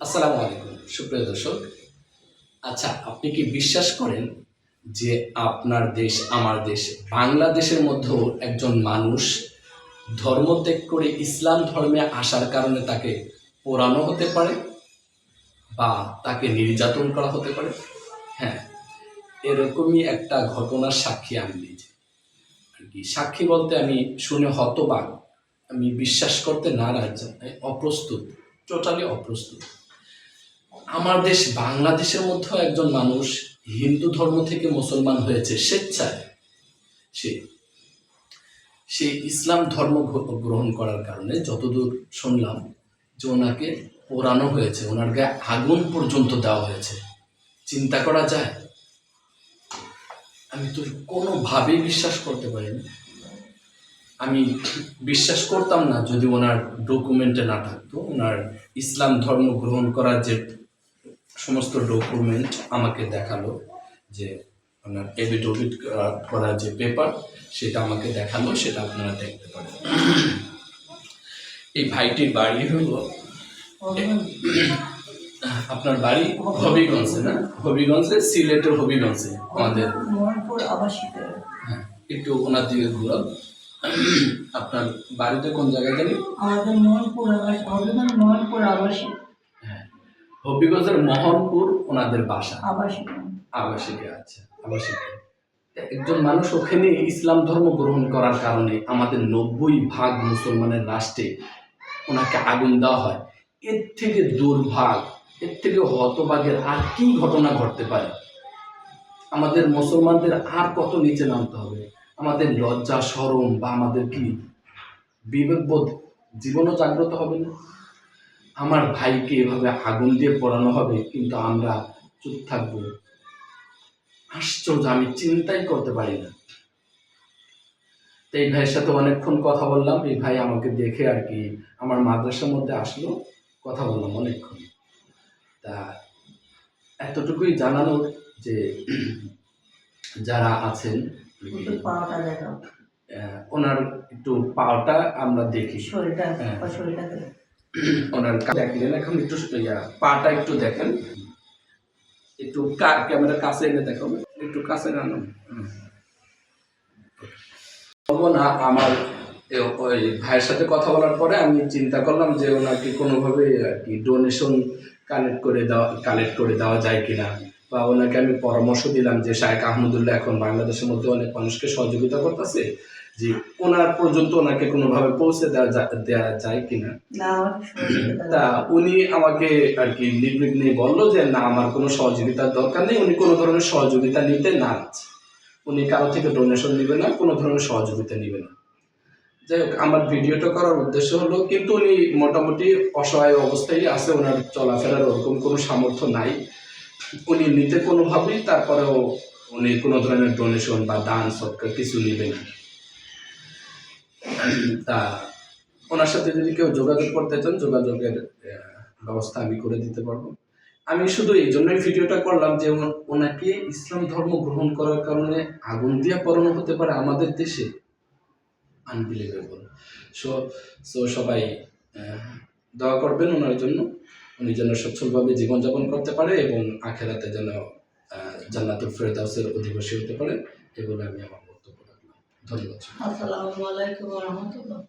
আসসালামু আলাইকুম সুপ্রিয় দর্শক। আচ্ছা, আপনি কি বিশ্বাস করেন যে আপনার দেশ আমার দেশ বাংলাদেশের মধ্যেও একজন মানুষ ধর্মত্যাগ করে ইসলাম ধর্মে আসার কারণে তাকে পোড়ানো হতে পারে বা তাকে নির্যাতন করা হতে পারে? হ্যাঁ, এরকমই একটা ঘটনার সাক্ষী আমি নিজে। আর কি সাক্ষী বলতে আমি শুনে হতবাক, আমি বিশ্বাস করতে নারাজ, অপ্রস্তুত, টোটালি অপ্রস্তুত। আমার দেশ বাংলাদেশের মধ্যেও একজন মানুষ হিন্দু ধর্ম থেকে মুসলমান হয়েছে স্বেচ্ছায়। সে সে ইসলাম ধর্ম গ্রহণ করার কারণে যতদূর শুনলাম যে ওনাকে পোড়ানো হয়েছে, ওনার গায়ে আগুন পর্যন্ত দেওয়া হয়েছে। চিন্তা করা যায়? আমি তো কোনোভাবেই বিশ্বাস করতে পারিনি। আমি বিশ্বাস করতাম না যদি ওনার ডকুমেন্টে না থাকতো। ওনার ইসলাম ধর্ম গ্রহণ করার যে সমস্ত ডকুমেন্ট আমাকে দেখালো, যে আপনার এফিডেভিট করার যে পেপার সেটা আমাকে দেখালো, সেটা আপনারা দেখতে পারেন। এই ভাইটির বাড়ি হলো, আপনার বাড়ি হবিগঞ্জে না? হবিগঞ্জে, সিলেটের হবিগঞ্জে আমাদের। হ্যাঁ, একটু ওনার দিকে ঘুরো। আপনার বাড়িতে কোন জায়গায় জানি? আমাদের মোহনপুর আবাসিক। হ্যাঁ, হবিগঞ্জের মোহনপুর ওনাদের বাসা। আবাসিকে। আচ্ছা, আবাসিকে। একজন মানুষ ওখানে ইসলাম ধর্ম গ্রহণ করার কারণে আমাদের 90% মুসলমানের রাষ্ট্রে ওনাকে আগুন দেওয়া হয়। এর থেকে দুর্ভাগ, এর থেকে হতভাগের আর কি ঘটনা ঘটতে পারে? আমাদের মুসলমানদের আর কত নিচে নামতে হবে? আমাদের লজ্জা শরম বা আমাদের কি বিবেকবোধ জীবনও জাগ্রত হবে না? আমার ভাইকে এভাবে আগুন দিয়ে পোড়ানো হবে, কিন্তু আমরা চুপ থাকবো? আশ্চর্য, আমি চিন্তাই করতে পারি না। তো এই ভাইয়ের সাথে অনেকক্ষণ কথা বললাম। এই ভাই আমাকে দেখে আর কি আমার মাদ্রাসার মধ্যে আসলো, কথা বললাম অনেকক্ষণ। তা এতটুকুই জানানোর যে যারা আছেন ওনার একটু পাওয়াটা আমরা দেখি, ওনার দেখলেন, এখন একটু পাটা একটু দেখেন, একটু ক্যামেরার কাছে এনে দেখাবো, একটু কাছে আনো না। আমার ওই ভাইয়ের সাথে কথা বলার পরে আমি চিন্তা করলাম যে ওনাকে কোনোভাবে আর কি ডোনেশন কালেক্ট করে দেওয়া যায় কিনা, বা ওনাকে আমি পরামর্শ দিলাম যে শায়েখ আহমদুল্লাহ এখন বাংলাদেশের মধ্যে অনেক মানুষকে সহযোগিতা করতেছে, যে ওনার পর্যন্ত ওনাকে কোনোভাবে পৌঁছে দেওয়া যায় কিনা। তা উনি আমাকে আর কি নির্বিঘ্নে বললো যে না, আমার কোনো সহযোগিতার দরকার নেই। উনি কোনো ধরনের সহযোগিতা নিতে নারাজ, উনি কারো থেকে ডোনেশন নিবে না, কোনো ধরনের সহযোগিতা নিবে না। যাই হোক, আমার ভিডিওটা করার উদ্দেশ্য হলো, কিন্তু উনি মোটামুটি অসহায় অবস্থায় আছে, ওনার চলাফেরার ওরকম কোনো সামর্থ্য নাই, উনি নিতে কোনোভাবেই, তারপরেও উনি কোনো ধরনের ডোনেশন বা দান সৎকার কিছু নেবে না। তা ওনার সাথে যদি কেউ যোগাযোগ করতে চান, যোগাযোগের ব্যবস্থা আমি করে দিতে পারবো। আমি শুধু এই জন্যই ভিডিওটা করলাম যে ওনাকে ইসলাম ধর্ম গ্রহণ করার কারণে আগুন দিয়ে পোড়ানো হতে পারে আমাদের দেশে। আনবিলিভেবল। সো সবাই দোয়া করবেন ওনার জন্য, উনি যেন সচ্ছলভাবে জীবনযাপন করতে পারে এবং আখেরাতে যেন জান্নাতুল ফেরদাউসের অধিবাসী হতে পারে। এগুলো আমি আমার বক্তব্য রাখলাম। ধন্যবাদ। আসসালামু আলাইকুম ওয়া রাহমাতুল্লাহ।